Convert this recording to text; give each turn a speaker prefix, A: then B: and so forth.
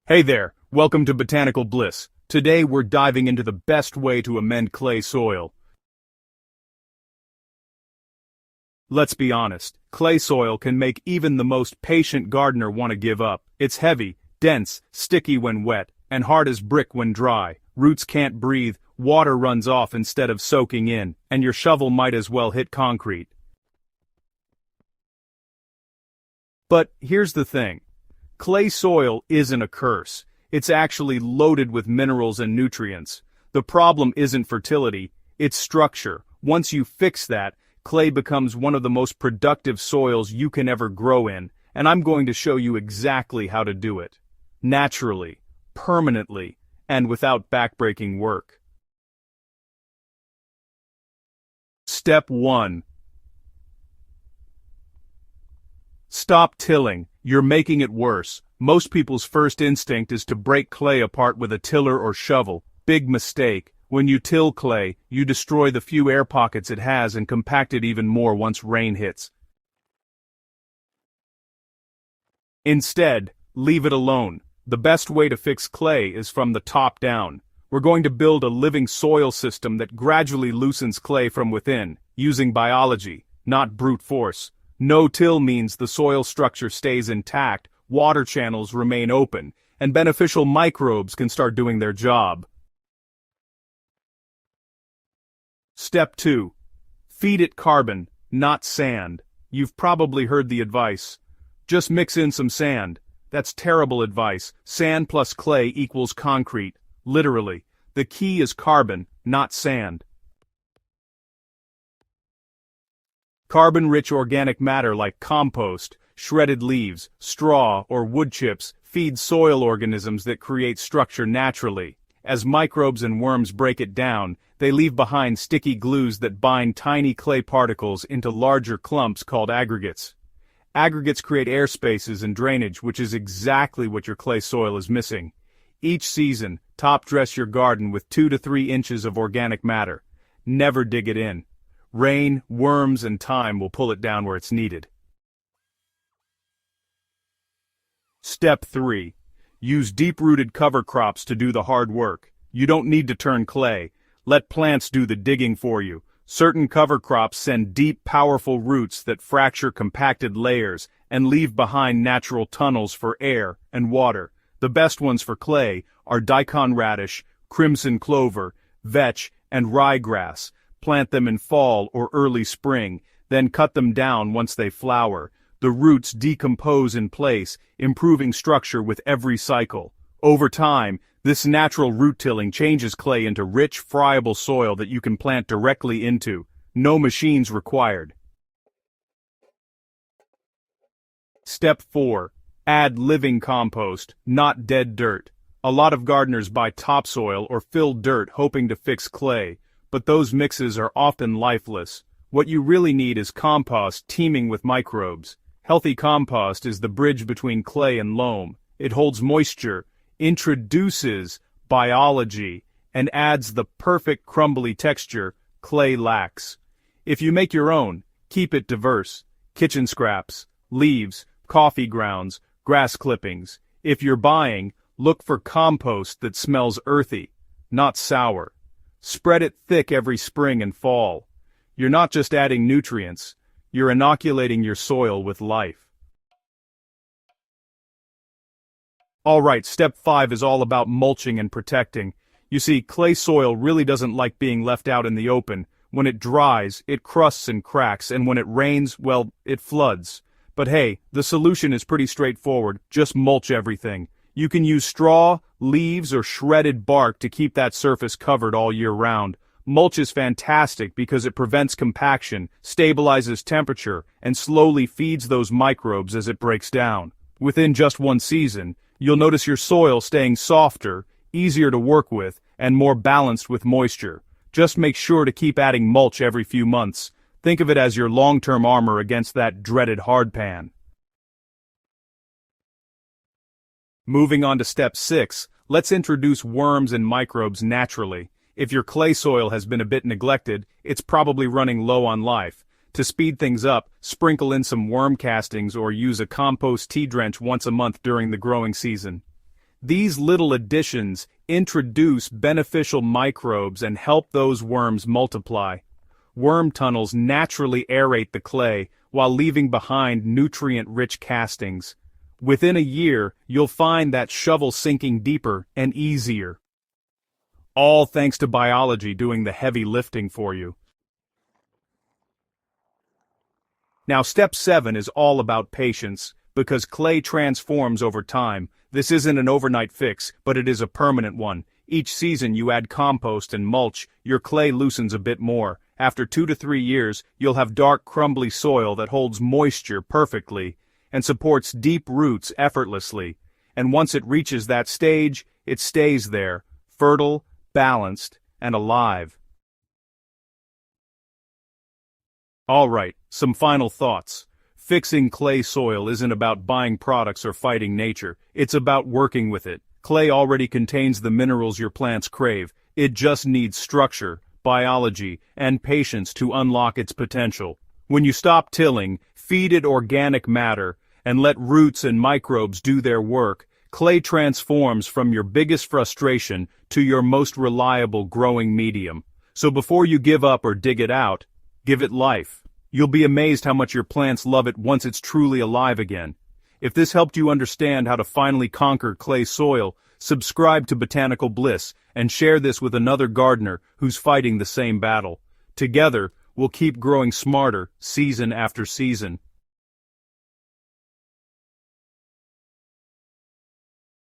A: Hey there, welcome to Botanical Bliss. Today we're diving into the best way to amend clay soil. Let's be honest, clay soil can make even the most patient gardener want to give up. It's heavy, dense, sticky when wet, and hard as brick when dry. Roots can't breathe, water runs off instead of soaking in, and your shovel might as well hit concrete. But here's the thing. Clay soil isn't a curse. It's actually loaded with minerals and nutrients. The problem isn't fertility, it's structure. Once you fix that, clay becomes one of the most productive soils you can ever grow in, and I'm going to show you exactly how to do it. Naturally, permanently, and without backbreaking work. Step 1. Stop tilling. You're making it worse. Most people's first instinct is to break clay apart with a tiller or shovel. Big mistake. When you till clay, you destroy the few air pockets it has and compact it even more once rain hits. Instead, leave it alone. The best way to fix clay is from the top down. We're going to build a living soil system that gradually loosens clay from within, using biology, not brute force. No-till means the soil structure stays intact, water channels remain open, and beneficial microbes can start doing their job. Step 2. Feed it carbon, not sand. You've probably heard the advice. Just mix in some sand. That's terrible advice. Sand plus clay equals concrete. Literally. The key is carbon, not sand. Carbon-rich organic matter like compost, shredded leaves, straw, or wood chips feed soil organisms that create structure naturally. As microbes and worms break it down, they leave behind sticky glues that bind tiny clay particles into larger clumps called aggregates. Aggregates create air spaces and drainage, which is exactly what your clay soil is missing. Each season, top-dress your garden with 2 to 3 inches of organic matter. Never dig it in. Rain, worms, and time will pull it down where it's needed. Step 3. Use deep-rooted cover crops to do the hard work. You don't need to turn clay. Let plants do the digging for you. Certain cover crops send deep, powerful roots that fracture compacted layers and leave behind natural tunnels for air and water. The best ones for clay are daikon radish, crimson clover, vetch, and ryegrass. Plant them in fall or early spring, then cut them down once they flower. The roots decompose in place, improving structure with every cycle. Over time, this natural root tilling changes clay into rich, friable soil that you can plant directly into. No machines required. Step 4. Add living compost, not dead dirt. A lot of gardeners buy topsoil or filled dirt hoping to fix clay, but those mixes are often lifeless. What you really need is compost teeming with microbes. Healthy compost is the bridge between clay and loam. It holds moisture, introduces biology, and adds the perfect crumbly texture clay lacks. If you make your own, keep it diverse. Kitchen scraps, leaves, coffee grounds, grass clippings. If you're buying, look for compost that smells earthy, not sour. Spread it thick every spring and fall. You're not just adding nutrients, you're inoculating your soil with life. Alright, step 5 is all about mulching and protecting. You see, clay soil really doesn't like being left out in the open. When it dries, it crusts and cracks, and when it rains, well, it floods. But hey, the solution is pretty straightforward. Just mulch everything. You can use straw, leaves, or shredded bark to keep that surface covered all year round. Mulch is fantastic because it prevents compaction, stabilizes temperature, and slowly feeds those microbes as it breaks down. Within just one season, you'll notice your soil staying softer, easier to work with, and more balanced with moisture. Just make sure to keep adding mulch every few months. Think of it as your long-term armor against that dreaded hardpan. Moving on to step 6, let's introduce worms and microbes naturally. If your clay soil has been a bit neglected, it's probably running low on life. To speed things up, sprinkle in some worm castings or use a compost tea drench once a month during the growing season. These little additions introduce beneficial microbes and help those worms multiply. Worm tunnels naturally aerate the clay while leaving behind nutrient-rich castings. Within a year, you'll find that shovel sinking deeper and easier. All thanks to biology doing the heavy lifting for you. Now step 7 is all about patience, because clay transforms over time. This isn't an overnight fix, but it is a permanent one. Each season you add compost and mulch, your clay loosens a bit more. After 2 to 3 years, you'll have dark, crumbly soil that holds moisture perfectly and supports deep roots effortlessly. And once it reaches that stage, it stays there, fertile, balanced, and alive. Alright, some final thoughts. Fixing clay soil isn't about buying products or fighting nature, it's about working with it. Clay already contains the minerals your plants crave, it just needs structure, biology, and patience to unlock its potential. When you stop tilling, feed it organic matter, and let roots and microbes do their work, clay transforms from your biggest frustration to your most reliable growing medium. So before you give up or dig it out, give it life. You'll be amazed how much your plants love it once it's truly alive again. If this helped you understand how to finally conquer clay soil, subscribe to Botanical Bliss and share this with another gardener who's fighting the same battle. Together, we'll keep growing smarter season after season.